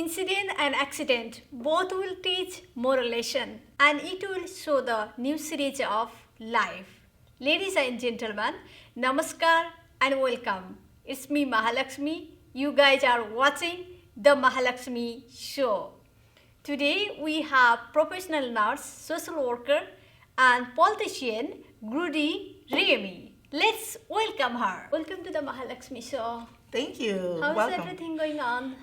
Incident and accident both will teach moral lesson and it will show the new series of life. Ladies and gentlemen, namaskar and welcome. It's me Mahalaxmi. You guys are watching the Mahalaxmi show. Today we have professional nurse, social worker and politician Guerdy Remy. Let's welcome her. Welcome to the Mahalaxmi show. Thank you. How's Welcome. everything going on?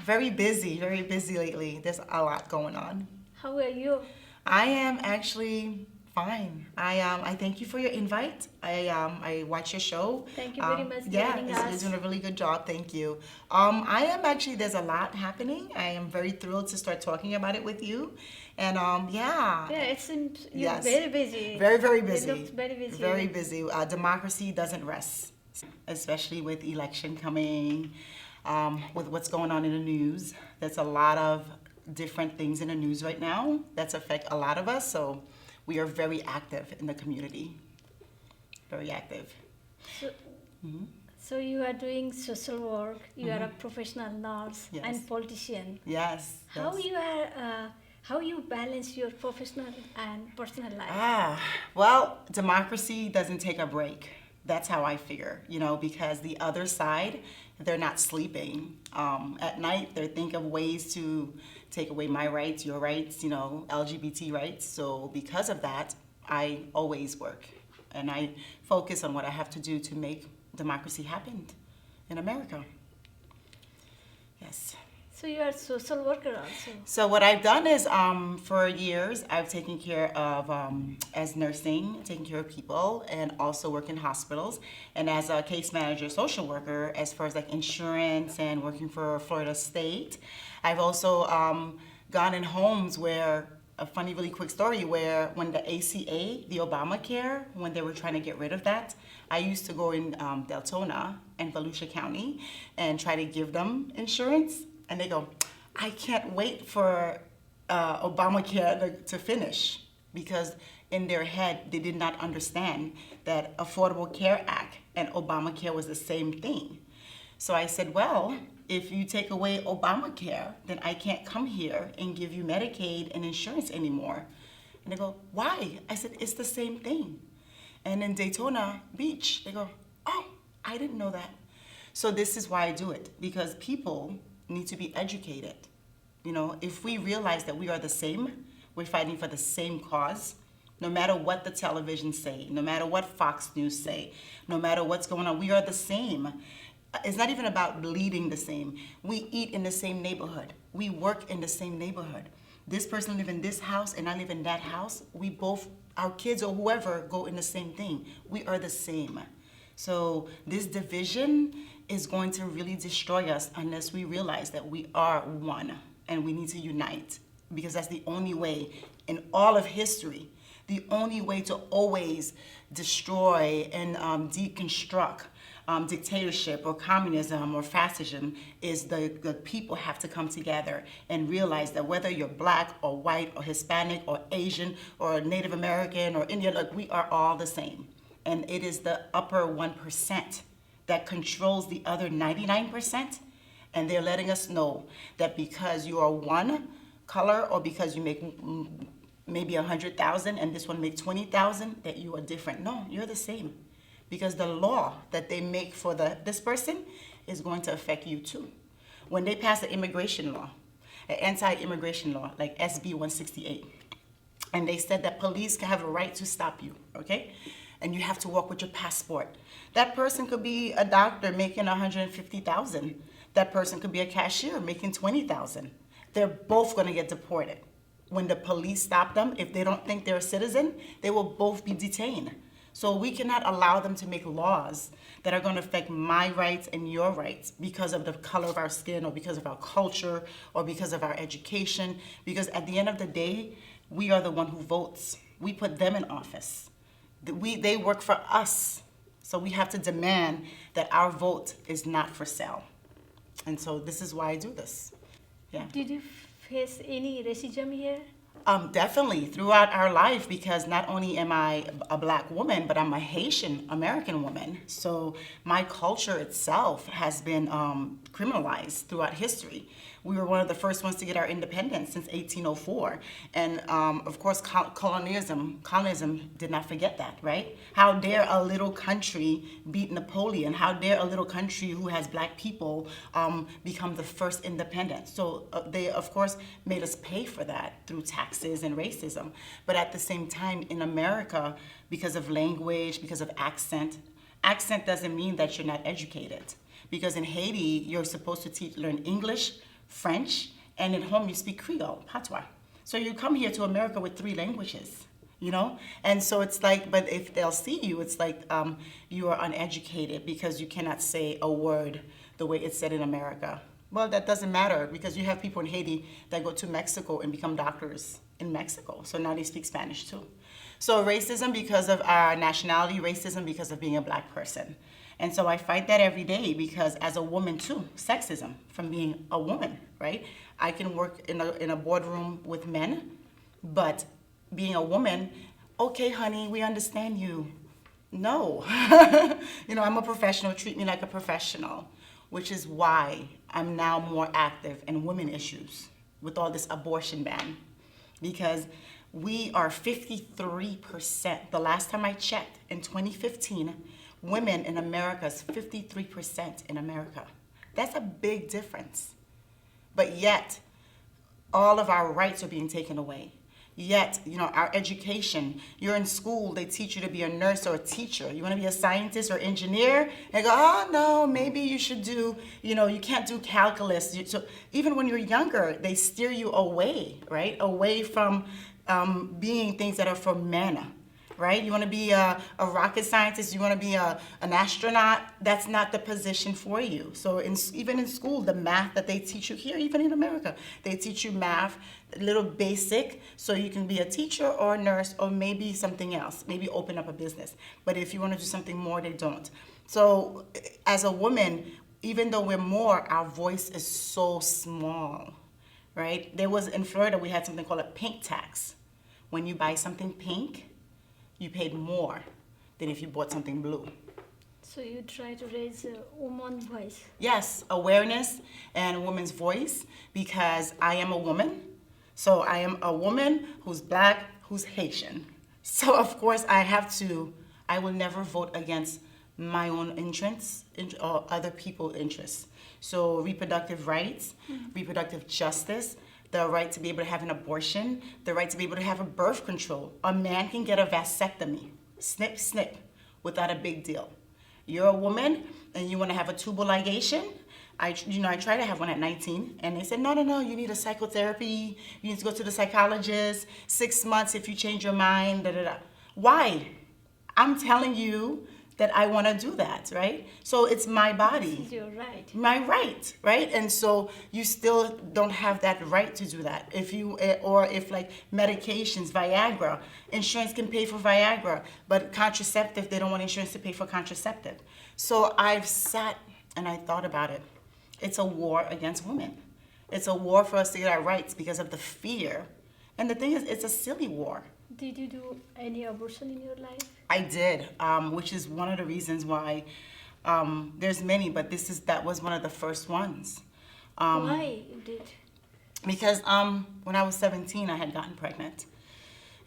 Very busy lately. There's a lot going on. How are you? I am actually fine. I thank you for your invite. I watch your show. Thank you very much for Yeah, joining you're us. doing a really good job. Thank you. There's a lot happening. I am very thrilled to start talking about it with you. And Yeah, it seems you're Yes. very busy. very, very busy. It looks very busy. Very busy. Democracy doesn't rest, especially with election coming, with what's going on in the news. There's a lot of different things in the news right now that affect a lot of us. So we are very active in the community. Very active. So, so you are doing social work. You are a professional nurse Yes. and politician. Yes. How yes. you are? How you balance your professional and personal life? Well, democracy doesn't take a break. That's how I figure, because the other side, they're not sleeping. At night, they think of ways to take away my rights, your rights, LGBT rights. So because of that, I always work. And I focus on what I have to do to make democracy happen in America. Yes. So you are a social worker also. So what I've done is, for years, I've taken care of, as nursing, taking care of people, and also work in hospitals. And as a case manager, social worker, as far as like insurance and working for Florida State, I've also gone in homes where, a funny, really quick story, where when the ACA, the Obamacare, when they were trying to get rid of that, I used to go in Deltona and Volusia County and try to give them insurance. And they go, I can't wait for Obamacare to finish, because in their head, they did not understand that Affordable Care Act and Obamacare was the same thing. So I said, well, if you take away Obamacare, then I can't come here and give you Medicaid and insurance anymore. And they go, why? I said, it's the same thing. And in Daytona Beach, they go, oh, I didn't know that. So this is why I do it, because people need to be educated. If we realize that we are the same, we're fighting for the same cause, no matter what the television say, no matter what Fox News say, no matter what's going on, we are the same. It's not even about bleeding the same. We eat in the same neighborhood. We work in the same neighborhood. This person live in this house and I live in that house. We both, our kids or whoever, go in the same thing. We are the same. So this division is going to really destroy us unless we realize that we are one and we need to unite, because that's the only way in all of history, the only way to always destroy and deconstruct dictatorship or communism or fascism is the people have to come together and realize that whether you're black or white or Hispanic or Asian or Native American or Indian, we are all the same. And it is the upper 1% that controls the other 99%. And they're letting us know that because you are one color or because you make maybe 100,000 and this one make 20,000, that you are different. No, you're the same. Because the law that they make for this person is going to affect you too. When they pass an immigration law, an anti-immigration law, like SB 168, and they said that police can have a right to stop you, okay? And you have to walk with your passport. That person could be a doctor making 150,000. That person could be a cashier making 20,000. They're both gonna get deported. When the police stop them, if they don't think they're a citizen, they will both be detained. So we cannot allow them to make laws that are gonna affect my rights and your rights because of the color of our skin or because of our culture or because of our education. Because at the end of the day, we are the one who votes. We put them in office. They work for us. So we have to demand that our vote is not for sale. And so this is why I do this. Yeah. Did you face any racism here? Definitely throughout our life, because not only am I a black woman, but I'm a Haitian American woman. So my culture itself has been criminalized throughout history. We were one of the first ones to get our independence since 1804. And of course, colonialism did not forget that, right? How dare a little country beat Napoleon? How dare a little country who has black people become the first independent? So they, of course, made us pay for that through taxes and racism. But at the same time, in America, because of language, because of accent doesn't mean that you're not educated. Because in Haiti, you're supposed to learn English, French, and at home you speak Creole, Patois. So you come here to America with 3 languages, you know? And so it's like, but if they'll see you, it's like you are uneducated because you cannot say a word the way it's said in America. Well, that doesn't matter because you have people in Haiti that go to Mexico and become doctors in Mexico. So now they speak Spanish too. So racism because of our nationality, racism because of being a black person. And so I fight that every day because as a woman too, sexism from being a woman, right? I can work in a boardroom with men, but being a woman, okay, honey, we understand you. No, you know, I'm a professional, treat me like a professional, which is why I'm now more active in women issues with all this abortion ban, because we are 53%. The last time I checked in 2015, women in America is 53% in America. That's a big difference. But yet, all of our rights are being taken away. Yet, you know, our education, you're in school, they teach you to be a nurse or a teacher. You want to be a scientist or engineer? They go, oh, no, maybe you should do, you know, you can't do calculus. So even when you're younger, they steer you away, right? Away from being things that are for men. Right? You want to be a rocket scientist, you want to be an astronaut, that's not the position for you. So even in school, the math that they teach you here, even in America, they teach you math, a little basic, so you can be a teacher or a nurse or maybe something else, maybe open up a business. But if you want to do something more, they don't. So as a woman, even though we're more, our voice is so small, right? In Florida, we had something called a pink tax. When you buy something pink, you paid more than if you bought something blue. So you try to raise a woman's voice. Yes, awareness and a woman's voice, because I am a woman. So I am a woman who's black, who's Haitian. So of course I will never vote against my own interests or other people's interests. So reproductive rights, reproductive justice, the right to be able to have an abortion, the right to be able to have a birth control. A man can get a vasectomy, snip, snip, without a big deal. You're a woman and you want to have a tubal ligation. I tried to have one at 19, and they said, no, you need a psychotherapy, you need to go to the psychologist, 6 months if you change your mind, da. Why? I'm telling you that I want to do that, right? So it's my body. This is your right. My right, right? And so you still don't have that right to do that. If like medications, Viagra, insurance can pay for Viagra, but contraceptive, they don't want insurance to pay for contraceptive. So I've sat and I thought about it. It's a war against women. It's a war for us to get our rights because of the fear. And the thing is, it's a silly war. Did you do any abortion in your life? I did, which is one of the reasons why there's many, but that was one of the first ones. Why you did? Because when I was 17, I had gotten pregnant.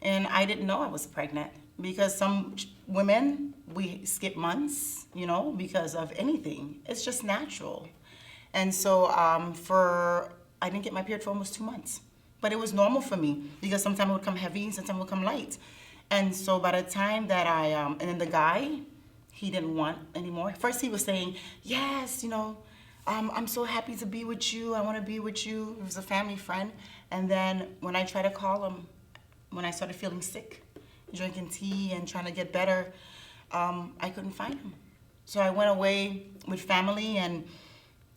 And I didn't know I was pregnant because some women, we skip months, because of anything. It's just natural. And so I didn't get my period for almost 2 months. But it was normal for me because sometimes it would come heavy, sometimes it would come light. And so by the time that and then the guy, he didn't want anymore. First he was saying, yes, I'm so happy to be with you. I want to be with you. He was a family friend. And then when I tried to call him, when I started feeling sick, drinking tea and trying to get better, I couldn't find him. So I went away with family and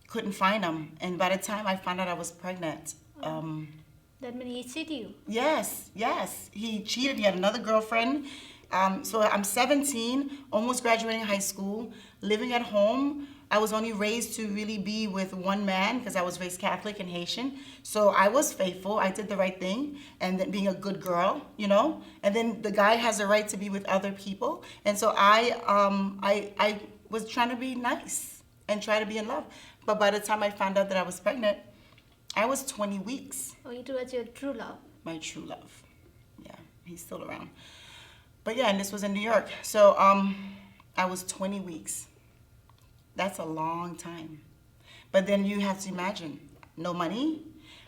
couldn't find him. And by the time I found out I was pregnant, that means he cheated you? Yes. He cheated. He had another girlfriend. So I'm 17, almost graduating high school, living at home. I was only raised to really be with one man because I was raised Catholic and Haitian. So I was faithful. I did the right thing and then being a good girl, And then the guy has a right to be with other people. And so I was trying to be nice and try to be in love. But by the time I found out that I was pregnant, I was 20 weeks. Oh, it was your true love. My true love. Yeah, he's still around. But yeah, and this was in New York. So I was 20 weeks. That's a long time. But then you have to imagine, no money,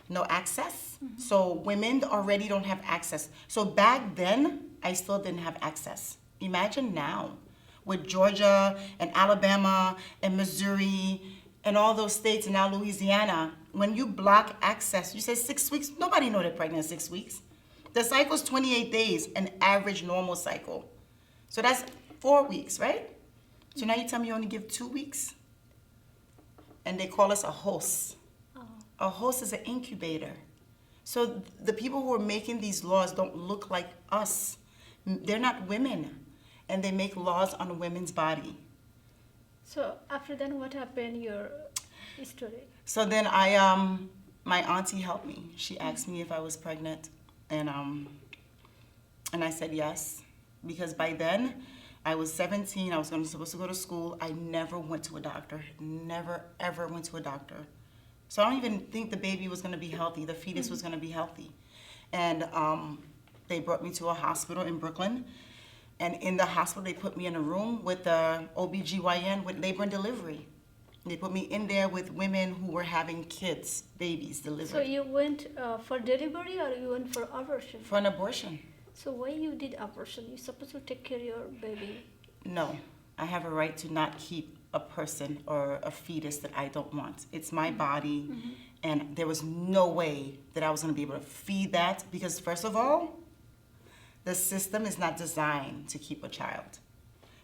no access. So women already don't have access. So back then, I still didn't have access. Imagine now, with Georgia and Alabama and Missouri and all those states and now Louisiana, when you block access, you say 6 weeks, nobody know they're pregnant 6 weeks. The cycle's 28 days, an average normal cycle. So that's 4 weeks, right? So now you tell me you only give 2 weeks? And they call us a host. A host is an incubator. So the people who are making these laws don't look like us. They're not women. And they make laws on women's body. So after then, what happened? Your story. So then my auntie helped me. She asked me if I was pregnant, and I said yes, because by then I was 17. I was supposed to go to school. I never went to a doctor. Never ever went to a doctor. So I don't even think the baby was going to be healthy. The fetus was going to be healthy, and they brought me to a hospital in Brooklyn. And in the hospital, they put me in a room with the OBGYN with labor and delivery. They put me in there with women who were having kids, babies delivered. So you went for delivery or you went for abortion? For an abortion. So why you did abortion? You're supposed to take care of your baby. No, I have a right to not keep a person or a fetus that I don't want. It's my body, and there was no way that I was going to be able to feed that, because first of all, the system is not designed to keep a child.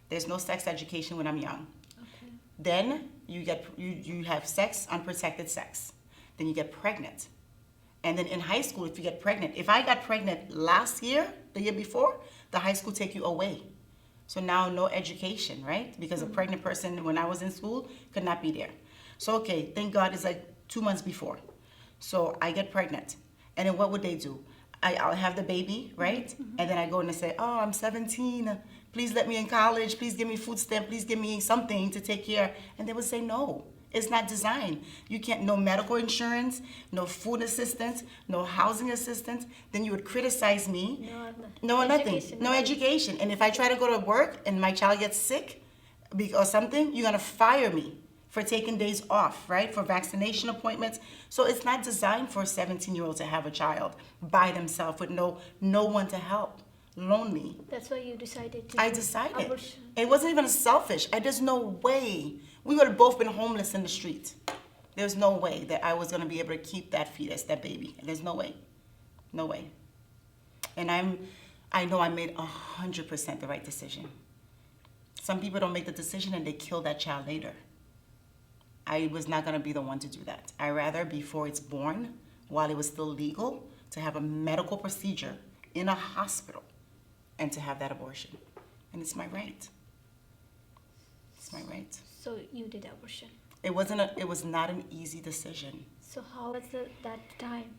There's no sex education when I'm young. Okay. Then you have sex, unprotected sex. Then you get pregnant. And then in high school, if you get pregnant, if I got pregnant last year, the year before, the high school take you away. So now no education, right? Because a pregnant person, when I was in school, could not be there. So okay, thank God it's like 2 months before. So I get pregnant. And then what would they do? I'll have the baby, right? And then I go and I say, oh, I'm 17. Please let me in college. Please give me food stamp. Please give me something to take care. And they would say, no, it's not designed. You can't, no medical insurance, no food assistance, no housing assistance. Then you would criticize me. No, nothing. No education. And if I try to go to work and my child gets sick or something, you're going to fire me for taking days off, right? For vaccination appointments. So it's not designed for a 17-year-old to have a child by themselves with no one to help, lonely. That's why you decided to I decided. abortion. It wasn't even selfish. There's no way. We would have both been homeless in the street. There's no way that I was gonna be able to keep that fetus, that baby. There's no way. No way. And I know I made 100% the right decision. Some people don't make the decision and they kill that child later. I was not going to be the one to do that. I rather, before it's born, while it was still legal, to have a medical procedure in a hospital and to have that abortion. And it's my right. It's my right. So you did abortion. It was not an easy decision. So how was that time?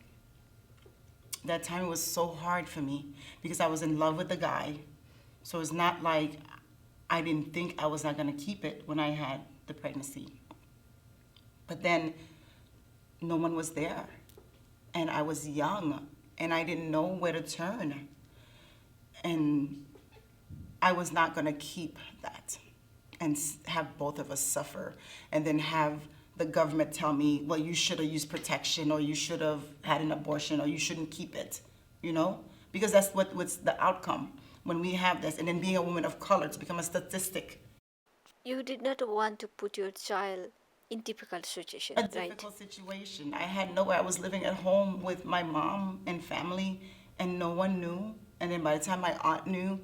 That time was so hard for me because I was in love with the guy. So it's not like I didn't think I was not going to keep it when I had the pregnancy. But then no one was there. And I was young and I didn't know where to turn. And I was not going to keep that and have both of us suffer and then have the government tell me, well, you should have used protection or you should have had an abortion or you shouldn't keep it, you know? Because that's what's the outcome when we have this. And then being a woman of color, to become a statistic. You did not want to put your child in difficult situation, A right? difficult situation. I had nowhere. I was living at home with my mom and family, and no one knew. And then by the time my aunt knew,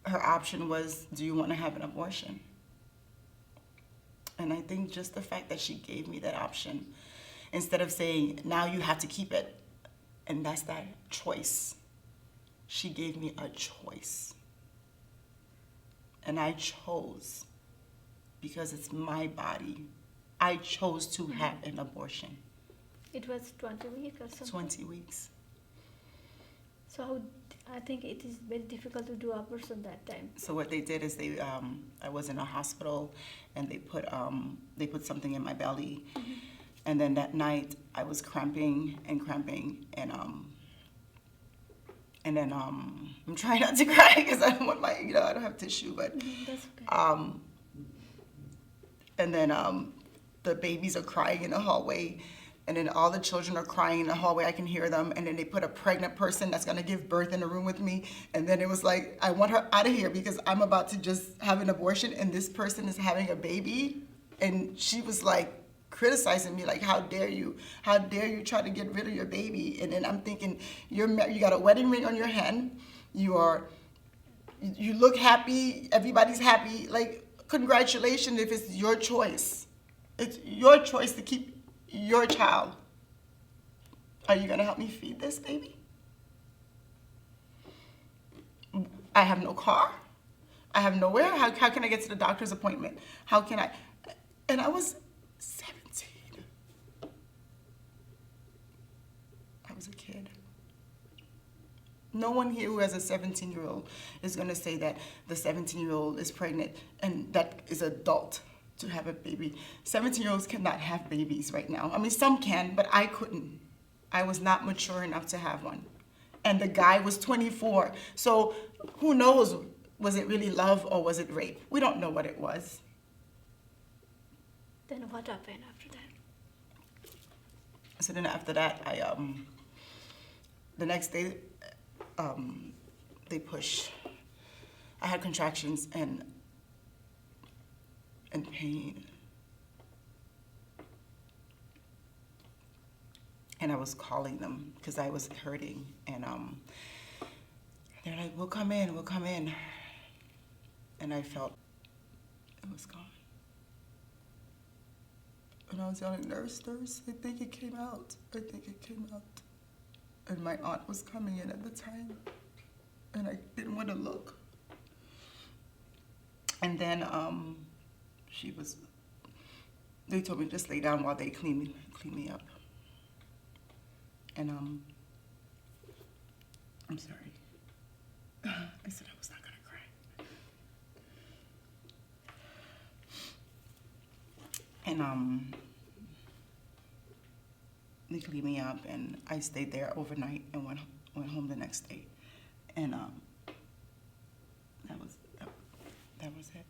her option was, do you want to have an abortion? And I think just the fact that she gave me that option, instead of saying, now you have to keep it, and that's that choice. She gave me a choice. And I chose. Because it's my body. I chose to have an abortion. It was 20 weeks or something? 20 weeks. So I think it is very difficult to do abortion that time. So what they did is I was in a hospital and they put something in my belly And then that night I was cramping, and then I'm trying not to cry because I don't want my, I don't have tissue, but That's okay. and then the babies are crying in the hallway, and then all the children are crying in the hallway. I can hear them, and then they put a pregnant person that's gonna give birth in the room with me, and then it was like, I want her out of here because I'm about to just have an abortion, and this person is having a baby, and she was like criticizing me, like, how dare you try to get rid of your baby? And then I'm thinking, you got a wedding ring on your hand, you look happy, everybody's happy, like, congratulations if it's your choice. It's your choice to keep your child. Are you gonna help me feed this baby? I have no car. I have nowhere. How can I get to the doctor's appointment? How can I? And I was 17. I was a kid. No one here who has a 17-year-old is gonna say that the 17-year-old is pregnant and that is adult to have a baby. 17-year-olds cannot have babies right now. I mean, some can, but I couldn't. I was not mature enough to have one. And the guy was 24. So who knows, was it really love or was it rape? We don't know what it was. Then what happened after that? So then after that, the next day, they push. I had contractions and pain. And I was calling them because I was hurting. And they're like, we'll come in. And I felt it was gone. And I was yelling, nurse, I think it came out. And my aunt was coming in at the time. And I didn't want to look. And then they told me to just lay down while they clean me up. And I'm sorry. I said I was not gonna cry. And they cleaned me up, and I stayed there overnight and went home the next day. And that was it.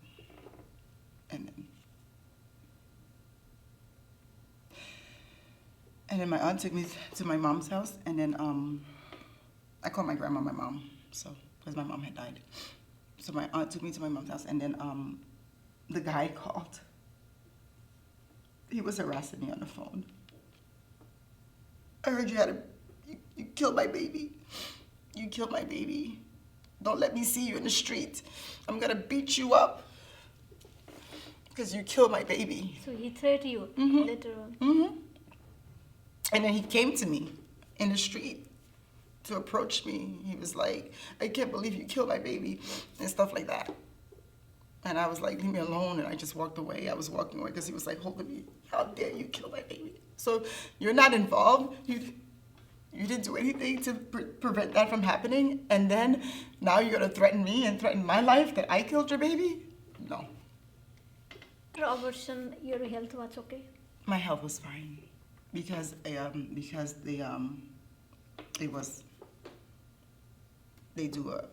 And then my aunt took me to my mom's house, and then I called my grandma my mom, so because my mom had died. So my aunt took me to my mom's house, and then the guy called. He was harassing me on the phone. I heard you killed my baby. You killed my baby. Don't let me see you in the street. I'm gonna beat you up because you killed my baby. So he threatened you later on. Mm-hmm. And then he came to me in the street to approach me. He was like, I can't believe you killed my baby, and stuff like that. And I was like, leave me alone, and I just walked away. I was walking away because he was like holding me. How dare you kill my baby? So you're not involved. You didn't do anything to prevent that from happening, and then now you're gonna threaten me and threaten my life that I killed your baby? No. After abortion, your health was okay? My health was fine. Because they do a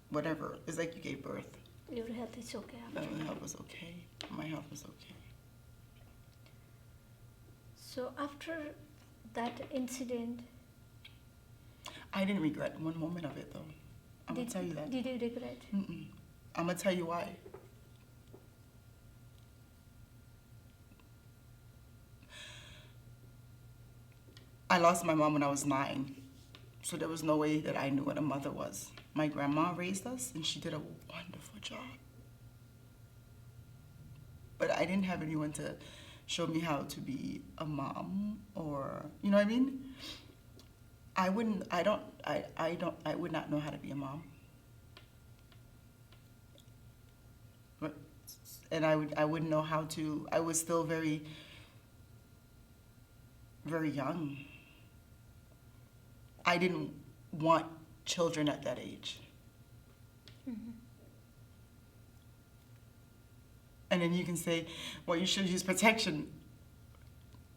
whatever. It's like you gave birth. Your health is okay after My health was okay. My health was okay. So after that incident, I didn't regret one moment of it, though. I'm gonna tell you that. Did you regret? Mm-mm. I'm gonna tell you why. I lost my mom when I was 9, so there was no way that I knew what a mother was. My grandma raised us, and she did a wonderful job. But I didn't have anyone to show me how to be a mom, or, you know what I mean? I would not know how to be a mom. And I wouldn't know how to. I was still very, very young. I didn't want children at that age. Mm-hmm. And then you can say, well, you should use protection.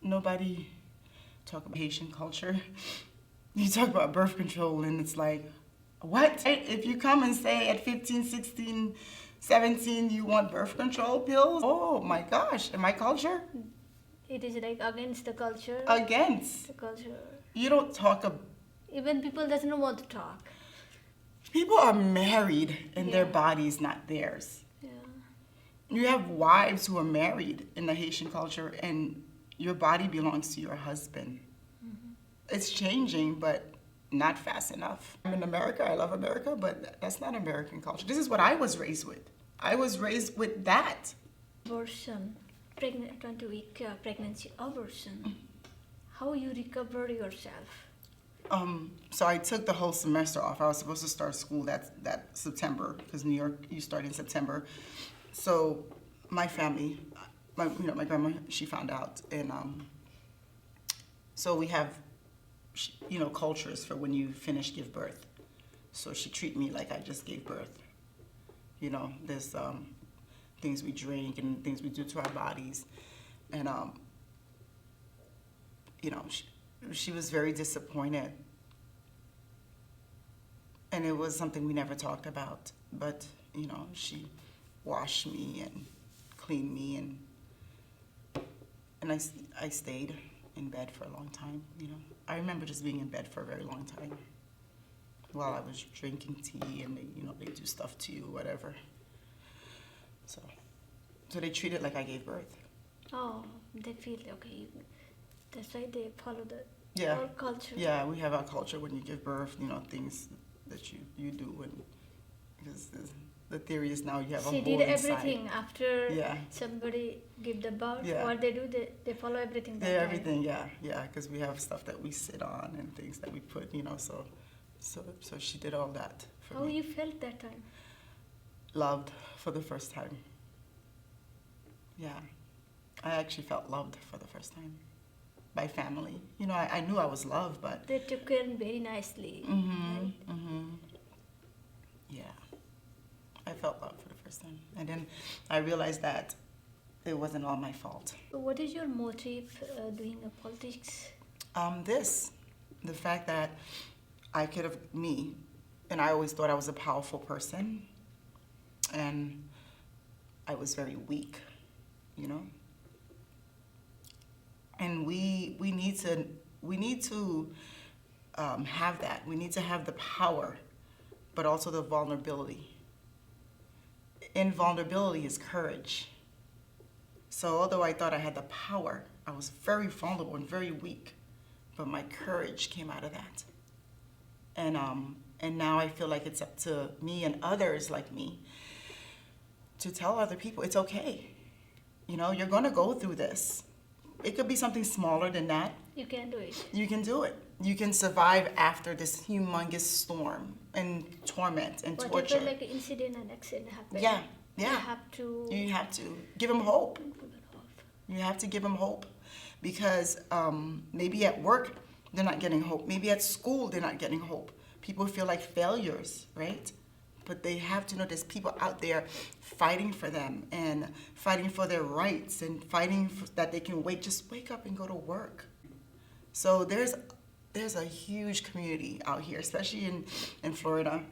nobody talk about Haitian culture. You talk about birth control and it's like, what? If you come and say at 15, 16, 17 you want birth control pills, oh my gosh, in my culture? It is like against the culture. Against. The culture. You don't talk about... Even people doesn't want to talk. People are married and their Yeah. body is not theirs. Yeah. You have wives who are married in the Haitian culture and your body belongs to your husband. It's changing, but not fast enough. I'm in America, I love America, but that's not American culture. This is what I was raised with. I was raised with that. Abortion, 20-week pregnancy abortion. How you recover yourself? So I took the whole semester off. I was supposed to start school that September, because New York, you start in September. So my family, my grandma, she found out, and so we have, cultures for when you finish give birth. So she treat me like I just gave birth. There's things we drink and things we do to our bodies, and she was very disappointed, and it was something we never talked about. But she washed me and cleaned me, and I stayed in bed for a long time. I remember just being in bed for a very long time while I was drinking tea, and they do stuff to you, whatever. So they treat it like I gave birth. Oh, they feel okay. That's why they follow Yeah. our culture. Yeah, we have our culture when you give birth, things that you do, and because the theory is now you have She a did hole inside. everything after Yeah. somebody give the birth. Yeah. What they do, they follow everything. That Yeah, time. everything, yeah, because we have stuff that we sit on and things that we put, so she did all that for How me. you felt that time? Loved for the first time. Yeah, I actually felt loved for the first time by family. I knew I was loved, but They took care very nicely. Right? Yeah, I felt loved for the first time, and then I realized that it wasn't all my fault. So what is your motive doing politics? The fact that I could have, and I always thought I was a powerful person, and I was very weak, And we need to have that. We need to have the power, but also the vulnerability. In vulnerability is courage. So although I thought I had the power, I was very vulnerable and very weak, but my courage came out of that. And now I feel like it's up to me and others like me to tell other people it's okay. You're gonna go through this. It could be something smaller than that. You can do it. You can do it. You can survive after this humongous storm and torment and Whatever torture. like an incident and accident happen. Yeah. You have to You have to give them hope. give it off. You have to give them hope, because maybe at work they're not getting hope. Maybe at school they're not getting hope. People feel like failures, right? But they have to know there's people out there fighting for them and fighting for their rights and fighting that they can just wake up and go to work. So there's a huge community out here, especially in Florida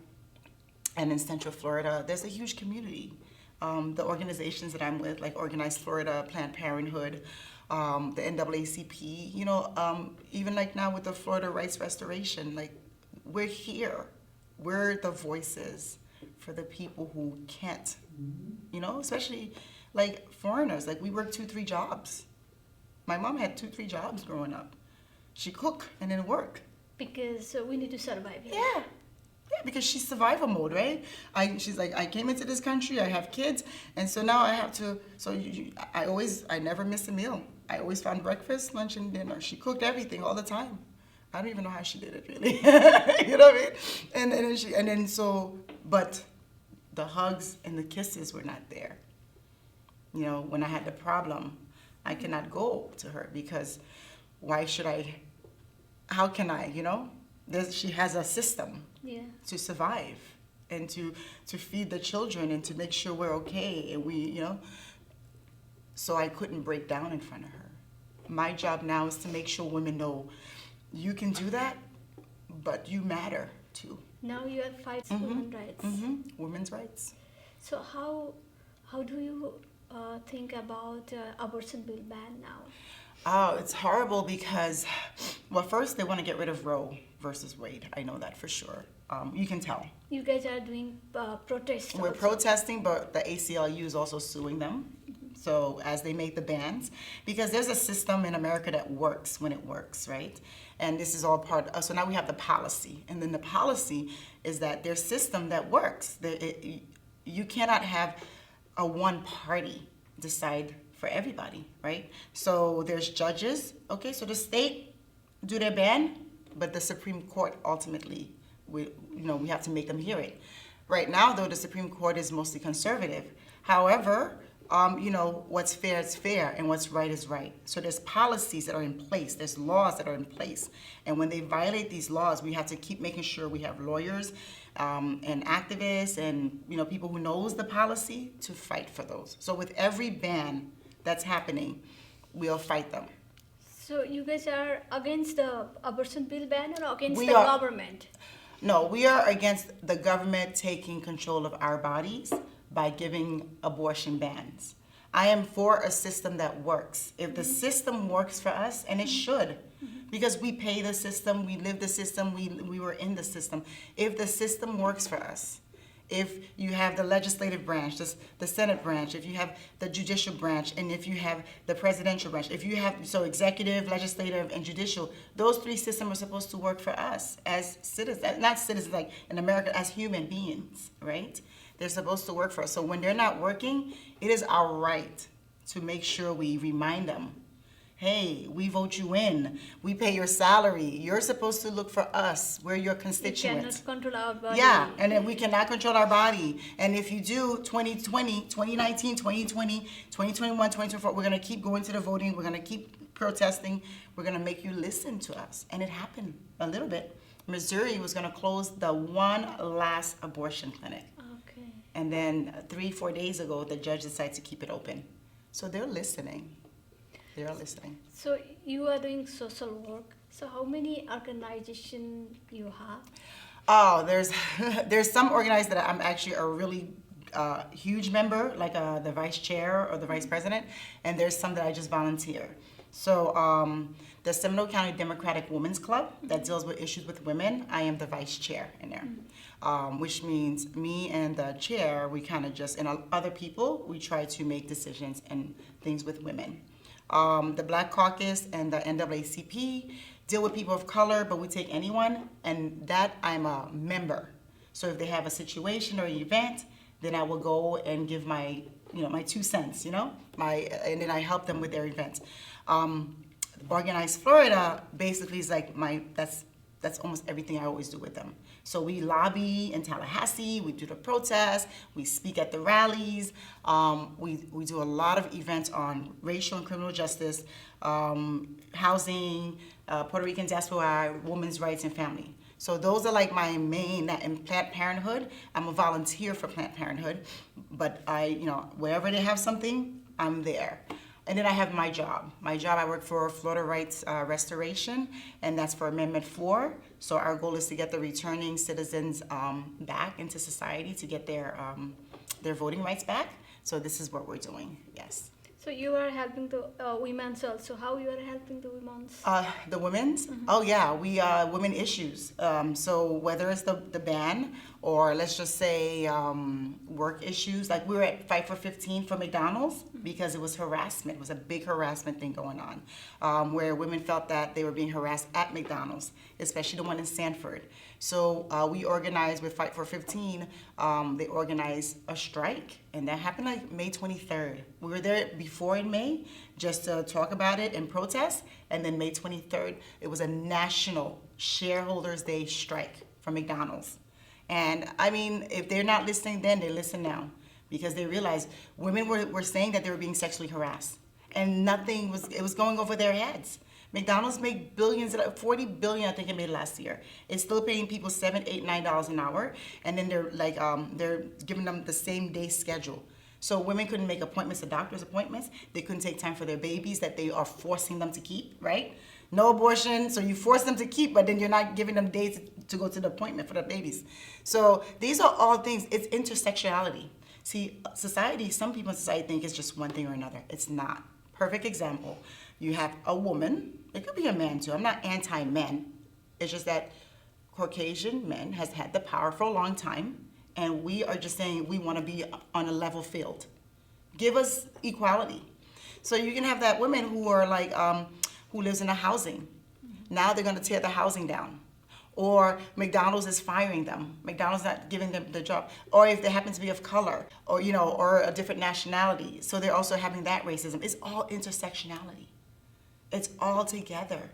and in Central Florida. There's a huge community. The organizations that I'm with, like Organized Florida, Planned Parenthood, the NAACP, even like now with the Florida Rights Restoration, like we're here. We're the voices for the people who can't, especially like foreigners. Like we work 2-3 jobs. My mom had 2-3 jobs growing up. She cook and then work. Because we need to survive here. Yeah. Yeah, because she's survival mode, right? She's like, I came into this country, I have kids, and so now I have to, I never miss a meal. I always found breakfast, lunch, and dinner. She cooked everything all the time. I don't even know how she did it, really. You know what I mean? But the hugs and the kisses were not there. When I had the problem, I could not go to her because how can I, she has a system to survive and to feed the children and to make sure we're okay, and so I couldn't break down in front of her. my job now is to make sure women know you can do that, but you matter too. Now you are fighting for women's rights. Women's rights. So how do you think about abortion bill ban now? Oh, it's horrible because, well, first they want to get rid of Roe versus Wade. I know that for sure. You can tell. You guys are doing protests. We're also. protesting, but the ACLU is also suing them. So as they make the bans, because there's a system in America that works when it works, right? And this is all part of, so now we have the policy. And then the policy is that there's system that works. You cannot have a one party decide for everybody, right? So there's judges, okay? So the state do their ban, but the Supreme Court ultimately, we have to make them hear it. Right now, though, the Supreme Court is mostly conservative. However, what's fair is fair and what's right is right. So there's policies that are in place, there's laws that are in place. And when they violate these laws, we have to keep making sure we have lawyers and activists and people who knows the policy to fight for those. So with every ban that's happening, we'll fight them. So you guys are against the abortion bill ban or against We the are- government? No, we are against the government taking control of our bodies by giving abortion bans. I am for a system that works. If the system works for us, and it should, because we pay the system, we live the system, we were in the system. If the system works for us, if you have the legislative branch, the Senate branch, if you have the judicial branch, and if you have the presidential branch, if you have, so executive, legislative, and judicial, those three systems are supposed to work for us as citizens, not citizens like in America, as human beings, right? They're supposed to work for us. So when they're not working, it is our right to make sure we remind them, hey, we vote you in. We pay your salary. You're supposed to look for us. We're your We constituents. cannot control our body. Yeah, and then we cannot control our body. And if you do 2020, 2019, 2020, 2021, 2024, we're going to keep going to the voting. We're going to keep protesting. We're going to make you listen to us. And it happened a little bit. Missouri was going to close the one last abortion clinic. Okay. And then 3-4 days ago, the judge decided to keep it open. So they're listening. They're listening. So you are doing social work. So how many organizations you have? Oh, there's some organized that I'm actually a really huge member, like the vice chair or the vice president, and there's some that I just volunteer. So the Seminole County Democratic Women's Club that deals with issues with women, I am the vice chair in there, which means me and the chair, we kind of just, and other people, we try to make decisions and things with women. The Black Caucus and the NAACP deal with people of color, but we take anyone, and that I'm a member. So if they have a situation or an event, then I will go and give my 2 cents, and then I help them with their events. Organized Florida basically is like that's almost everything I always do with them. So we lobby in Tallahassee, we do the protests, we speak at the rallies, we do a lot of events on racial and criminal justice, housing, Puerto Rican diaspora, women's rights and family. So those are like my main, in Planned Parenthood, I'm a volunteer for Planned Parenthood, but wherever they have something, I'm there. And then I have my job. I work for Florida Rights Restoration, and that's for Amendment 4. So our goal is to get the returning citizens back into society to get their voting rights back. So this is what we're doing, yes. So you are helping the women's also. How you are helping the women's? The women's? Oh yeah, we women issues. So whether it's the ban or let's just say work issues, like we were at Fight for 15 for McDonald's because it was harassment. It was a big harassment thing going on, where women felt that they were being harassed at McDonald's, especially the one in Sanford. So we organized with Fight for 15. They organized a strike, and that happened like May 23rd. We were there before in May just to talk about it and protest, and then May 23rd, it was a national Shareholders Day strike for McDonald's. And I mean, if they're not listening then, they listen now, because they realized women were saying that they were being sexually harassed, and it was going over their heads. McDonald's made billions, $40 billion I think it made last year. It's still paying people $7, $8, $9 an hour, and then they're like they're giving them the same day schedule. So women couldn't make appointments to doctor's appointments. They couldn't take time for their babies that they are forcing them to keep, right? No abortion, so you force them to keep, but then you're not giving them dates to go to the appointment for the babies. So these are all things, it's intersectionality. See, society, some people in society think it's just one thing or another. It's not. Perfect example. You have a woman, it could be a man too. I'm not anti-men. It's just that Caucasian men has had the power for a long time, and we are just saying we want to be on a level field. Give us equality. So you can have that women who are like, who lives in a housing. Now they're going to tear the housing down. Or McDonald's is firing them. McDonald's not giving them the job. Or if they happen to be of color, or or a different nationality. So they're also having that racism. It's all intersectionality. It's all together.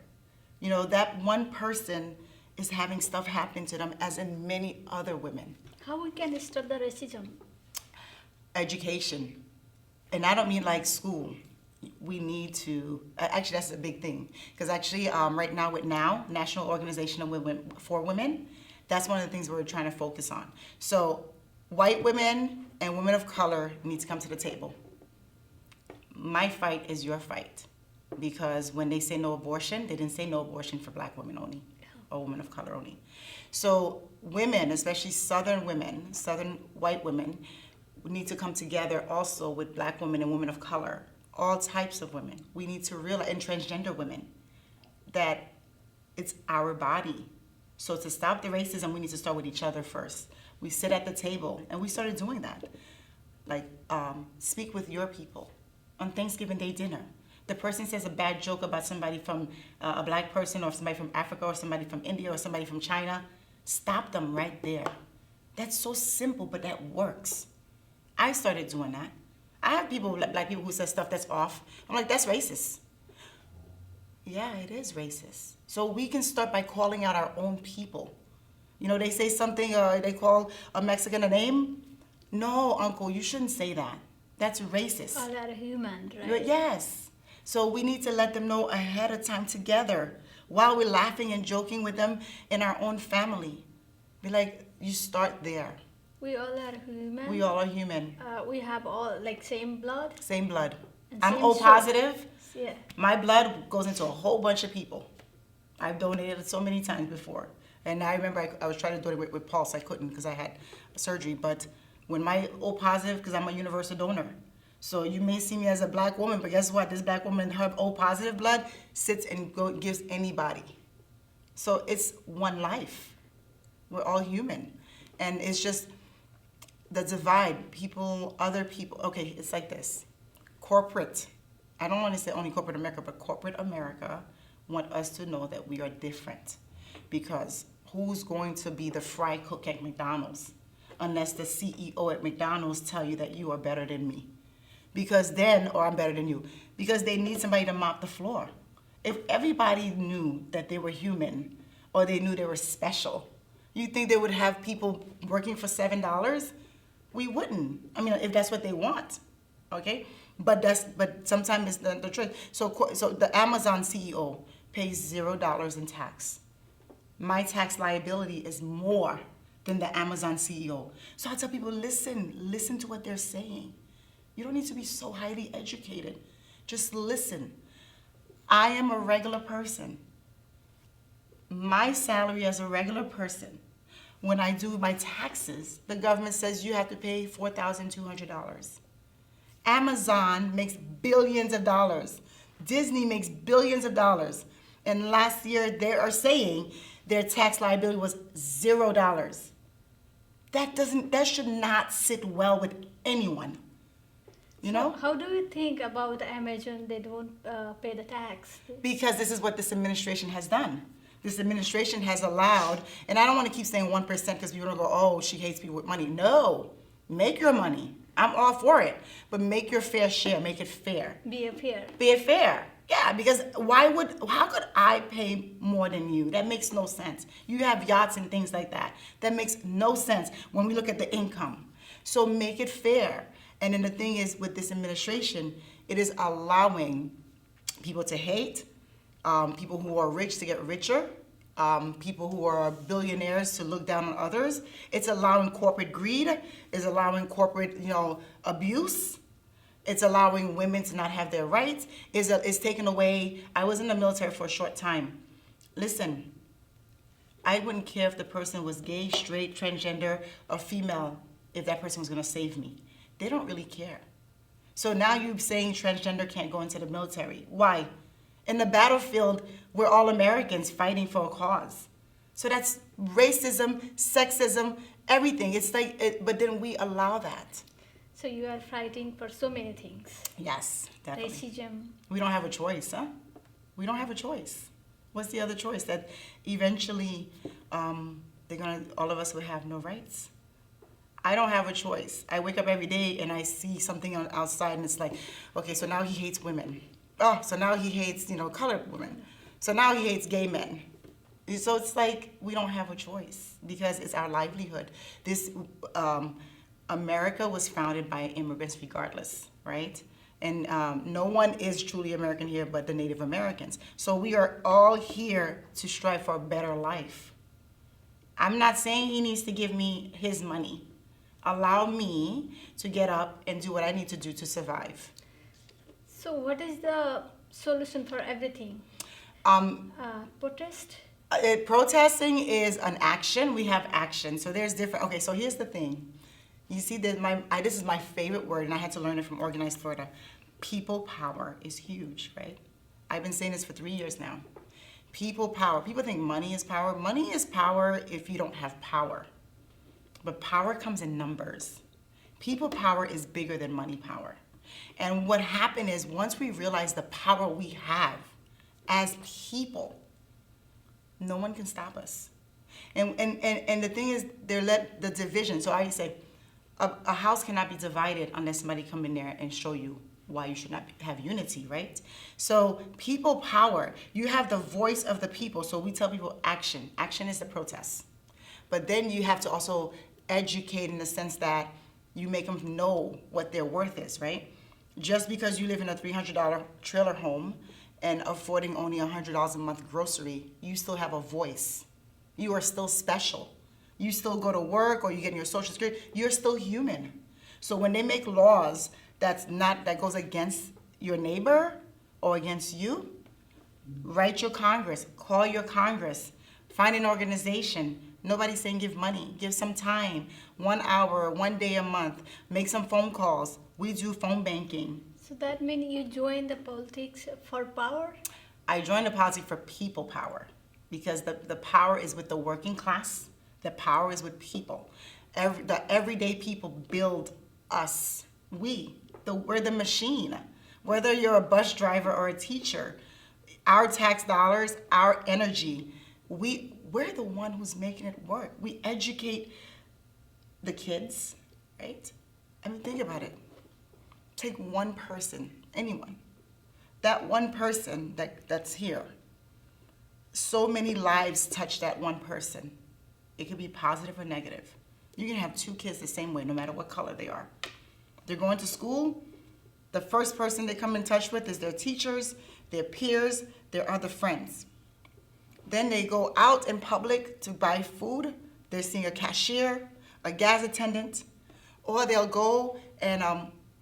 That one person is having stuff happen to them, as in many other women. How we can stop the racism? Education. And I don't mean like school. We need to, actually that's a big thing. Because actually right now with National Organization of Women for Women, that's one of the things we're trying to focus on. So white women and women of color need to come to the table. My fight is your fight. Because when they say no abortion, they didn't say no abortion for black women only, or women of color only. So women, especially Southern women, Southern white women, need to come together also with black women and women of color, all types of women. We need to realize, and transgender women, that it's our body. So to stop the racism, we need to start with each other first. We sit at the table, and we started doing that. Like, speak with your people on Thanksgiving Day dinner. The person says a bad joke about somebody from a black person, or somebody from Africa, or somebody from India, or somebody from China. Stop them right there. That's so simple, but that works. I started doing that. I have people, black people, who say stuff that's off. I'm like, that's racist. Yeah, it is racist. So we can start by calling out our own people. They say something, they call a Mexican a name. No, uncle, you shouldn't say that. That's racist. All are human, right? Yes. So we need to let them know ahead of time together, while we're laughing and joking with them in our own family. Be like, you start there. We all are human. We all are human. We have all same blood. Same blood. And I'm same O positive. Yeah. My blood goes into a whole bunch of people. I've donated it so many times before. And I remember I was trying to do it with Pulse. I couldn't because I had surgery. But when my O positive, because I'm a universal donor. So you may see me as a black woman, but guess what? This black woman, her O positive blood sits and gives anybody. So it's one life. We're all human. And it's just the divide, other people. Okay, it's like this. Corporate, I don't want to say only corporate America, but corporate America want us to know that we are different. Because who's going to be the fry cook at McDonald's unless the CEO at McDonald's tell you that you are better than me? Or I'm better than you. Because they need somebody to mop the floor. If everybody knew that they were human, or they knew they were special, you think they would have people working for $7? We wouldn't. I mean, if that's what they want, okay? But sometimes it's the truth. So the Amazon CEO pays $0 in tax. My tax liability is more than the Amazon CEO. So I tell people, listen to what they're saying. You don't need to be so highly educated. Just listen. I am a regular person. My salary as a regular person, when I do my taxes, the government says you have to pay $4,200. Amazon makes billions of dollars. Disney makes billions of dollars. And last year, they are saying their tax liability was $0. That should not sit well with anyone. How do you think about Amazon? They don't pay the tax. Because this is what this administration has done. This administration has allowed, and I don't want to keep saying 1% because people don't go, oh, she hates people with money. No, make your money. I'm all for it. But make your fair share. Make it fair. Be fair. Be it fair. Yeah, because how could I pay more than you? That makes no sense. You have yachts and things like that. That makes no sense when we look at the income. So make it fair. And then the thing is, with this administration, it is allowing people to hate, people who are rich to get richer, people who are billionaires to look down on others. It's allowing corporate greed. It's allowing corporate, abuse. It's allowing women to not have their rights. It's taking away. I was in the military for a short time. Listen, I wouldn't care if the person was gay, straight, transgender, or female, if that person was going to save me. They don't really care. So now you're saying transgender can't go into the military. Why? In the battlefield, we're all Americans fighting for a cause. So that's racism, sexism, everything. It's like, but then we allow that. So you are fighting for so many things. Yes, definitely. Racism. We don't have a choice, huh? We don't have a choice. What's the other choice? That eventually all of us will have no rights? I don't have a choice. I wake up every day and I see something outside and it's like, okay, so now he hates women. Oh, so now he hates, colored women. So now he hates gay men. So it's like we don't have a choice because it's our livelihood. This America was founded by immigrants regardless, right? And no one is truly American here but the Native Americans. So we are all here to strive for a better life. I'm not saying he needs to give me his money. Allow me to get up and do what I need to do to survive. So what is the solution for everything? Protest? Protesting is an action. We have action. So there's different. Okay, so here's the thing. You see, this is my favorite word, and I had to learn it from Organized Florida. People power is huge, right? I've been saying this for 3 years now. People power. People think money is power. Money is power if you don't have power. But power comes in numbers. People power is bigger than money power. And what happened is once we realize the power we have as people, no one can stop us. And the thing is, the division. So I say, a house cannot be divided unless somebody come in there and show you why you should not have unity, right? So people power. You have the voice of the people. So we tell people action. Action is the protest. But then you have to also educate in the sense that you make them know what their worth is, right? Just because you live in a $300 trailer home and affording only $100 a month grocery, you still have a voice. You are still special. You still go to work or you get your Social Security, you're still human. So when they make laws that goes against your neighbor or against you, write your Congress, call your Congress, find an organization. Nobody's saying give money, give some time, 1 hour, 1 day a month, make some phone calls. We do phone banking. So that means you join the politics for power? I joined the politics for people power because the power is with the working class. The power is with people. The everyday people build us. We're the machine. Whether you're a bus driver or a teacher, our tax dollars, our energy, we're the one who's making it work. We educate the kids, right? I mean, think about it. Take one person, anyone. That one person that's here. So many lives touch that one person. It could be positive or negative. You can have 2 kids the same way, no matter what color they are. They're going to school. The first person they come in touch with is their teachers, their peers, their other friends. Then they go out in public to buy food. They're seeing a cashier, a gas attendant, or they'll go and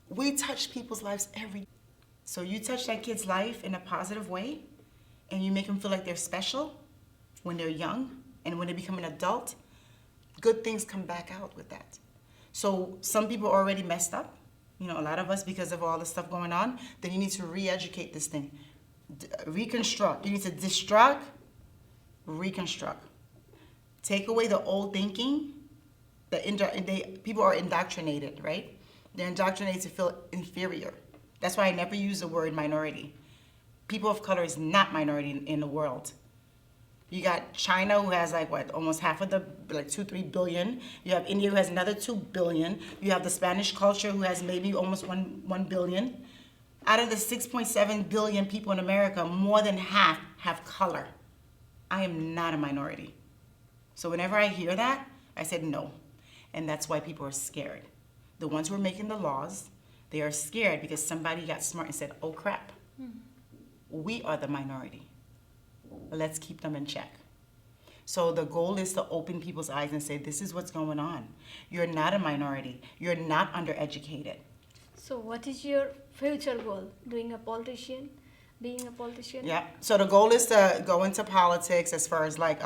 we touch people's lives every day. So you touch that kid's life in a positive way and you make them feel like they're special when they're young, and when they become an adult, good things come back out with that. So some people are already messed up, a lot of us because of all the stuff going on. Then you need to re-educate this thing. Reconstruct. You need to destruct, reconstruct. Take away the old thinking. People are indoctrinated, right? They're indoctrinated to feel inferior. That's why I never use the word minority. People of color is not minority in the world. You got China, who has almost half of the 2-3 billion. You have India, who has another 2 billion. You have the Spanish culture, who has maybe almost 1 billion. Out of the 6.7 billion people in America, more than half have color. I am not a minority. So whenever I hear that, I said no. And that's why people are scared. The ones who are making the laws, they are scared because somebody got smart and said, oh crap, we are the minority. Let's keep them in check. So the goal is to open people's eyes and say, this is what's going on. You're not a minority. You're not undereducated. So what is your future goal? Being a politician? Yeah. So the goal is to go into politics as far as like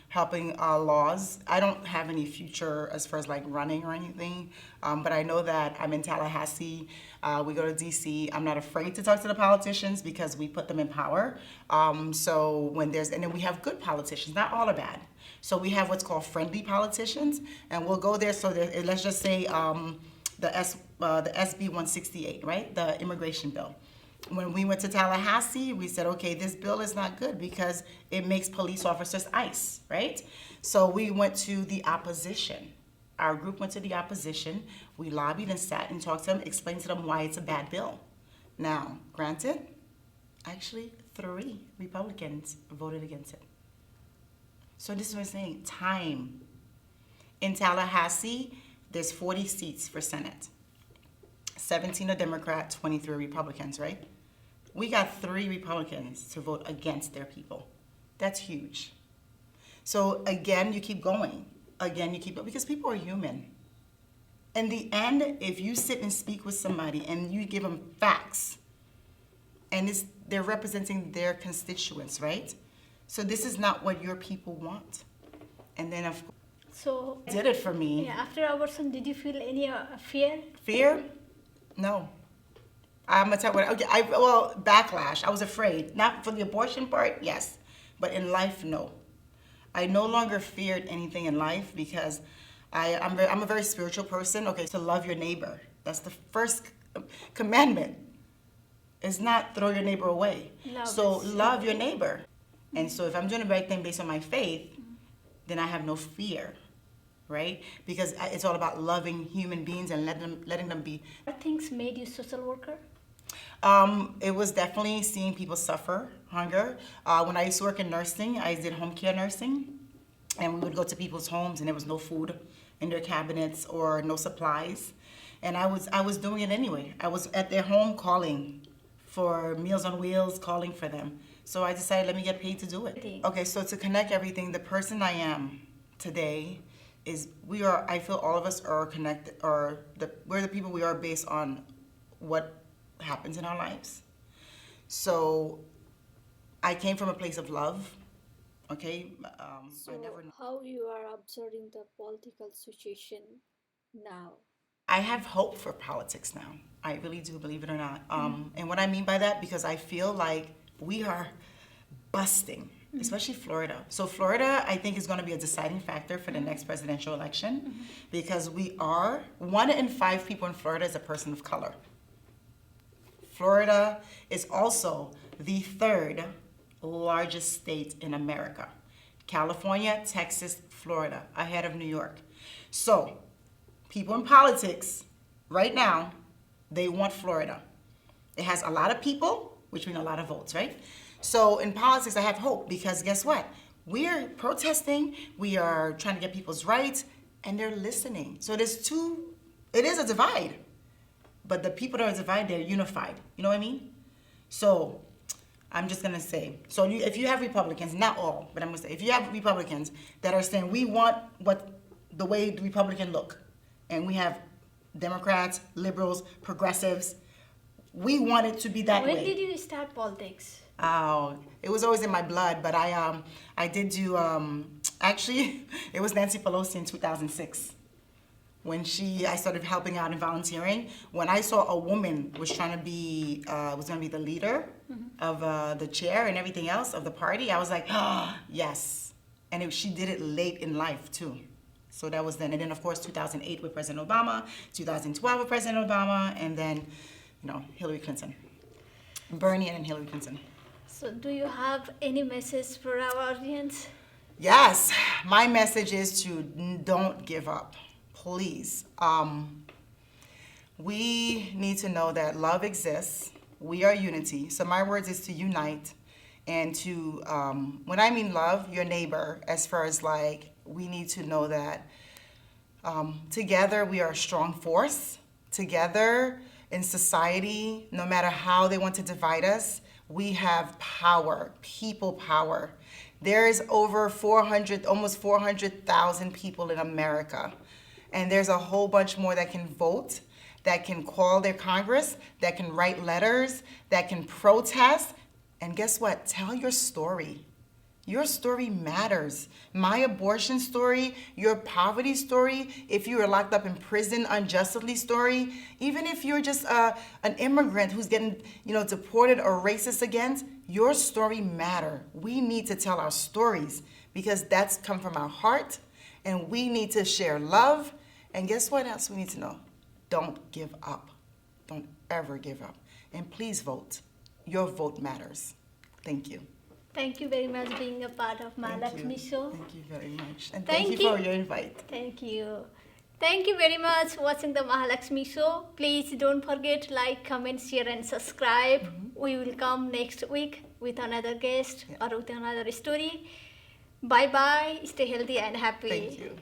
helping laws. I don't have any future as far as like running or anything, but I know that I'm in Tallahassee. We go to DC. I'm not afraid to talk to the politicians because we put them in power. So when and then we have good politicians. Not all are bad. So we have what's called friendly politicians, and we'll go there. So let's just say the SB 168, right? The immigration bill. When we went to Tallahassee, we said, okay, this bill is not good because it makes police officers ICE, right? So we went to the opposition. Our group went to the opposition. We lobbied and sat and talked to them, explained to them why it's a bad bill. Now, granted, actually 3 Republicans voted against it. So this is what I'm saying, time. In Tallahassee, there's 40 seats for Senate. 17 are Democrat, 23 Republicans, right? We got 3 Republicans to vote against their people. That's huge. So again, you keep going. Again, you keep going, because people are human. In the end, if you sit and speak with somebody and you give them facts, and they're representing their constituents, right? So this is not what your people want. And then of course, So did it for me. yeah, after abortion, did you feel any fear? Fear? No. I'm gonna tell you what. Okay, backlash. I was afraid, not for the abortion part, yes, but in life, no. I no longer feared anything in life because I'm a very spiritual person. Okay, to love your neighbor. That's the first commandment. Is not throw your neighbor away. Love your neighbor. And so if I'm doing the right thing based on my faith, then I have no fear. Right? Because it's all about loving human beings and letting them be. What things made you social worker? It was definitely seeing people suffer hunger. When I used to work in nursing, I did home care nursing, and we would go to people's homes and there was no food in their cabinets or no supplies, and I was doing it anyway. I was at their home calling for Meals on Wheels, calling for them. So I decided, let me get paid to do it. Okay, so to connect everything, the person I am today is I feel all of us are connected, we're the people we are based on what happens in our lives. So I came from a place of love, okay? So how you are observing the political situation now? I have hope for politics now. I really do, believe it or not. And what I mean by that, because I feel like we are busting, especially Florida. So Florida, I think, is going to be a deciding factor for the next presidential election, because 1 in 5 people in Florida is a person of color. Florida is also the 3rd largest state in America. California, Texas, Florida, ahead of New York. So people in politics right now, they want Florida. It has a lot of people, which means a lot of votes, right? So in politics, I have hope, because guess what? We're protesting, we are trying to get people's rights, and they're listening. So it is a divide, but the people that are divided, they're unified. You know what I mean? So I'm just gonna say, if you have Republicans, not all, but I'm gonna say, if you have Republicans that are saying, we want the way the Republican look, and we have Democrats, liberals, progressives, we want it to be that way. When did you start politics? Oh, it was always in my blood, but I did do, actually, it was Nancy Pelosi in 2006. When I started helping out and volunteering, when I saw a woman was trying to be, was gonna be the leader of the chair and everything else of the party, I was like, oh, yes. And she did it late in life too. So that was then. And then of course 2008 with President Obama, 2012 with President Obama, and then, Hillary Clinton. Bernie and Hillary Clinton. So do you have any message for our audience? Yes, my message is to don't give up. Please. We need to know that love exists. We are unity. So my words is to unite and to, when I mean love, your neighbor, as far as we need to know that together we are a strong force. Together in society, no matter how they want to divide us, we have power, people power. There's over 400, almost 400,000 people in America. And there's a whole bunch more that can vote, that can call their Congress, that can write letters, that can protest. And guess what? Tell your story. Your story matters. My abortion story, your poverty story, if you were locked up in prison unjustly story, even if you're just an immigrant who's getting, deported or racist against, your story matter. We need to tell our stories because that's come from our heart, and we need to share love. And guess what else we need to know? Don't give up. Don't ever give up. And please vote. Your vote matters. Thank you. Thank you very much being a part of Mahalaxmi show. Thank you very much. And thank you for your invite. Thank you. Thank you very much watching the Mahalaxmi show. Please don't forget like, comment, share and subscribe. We will come next week with another guest or with another story. Bye bye. Stay healthy and happy. Thank you.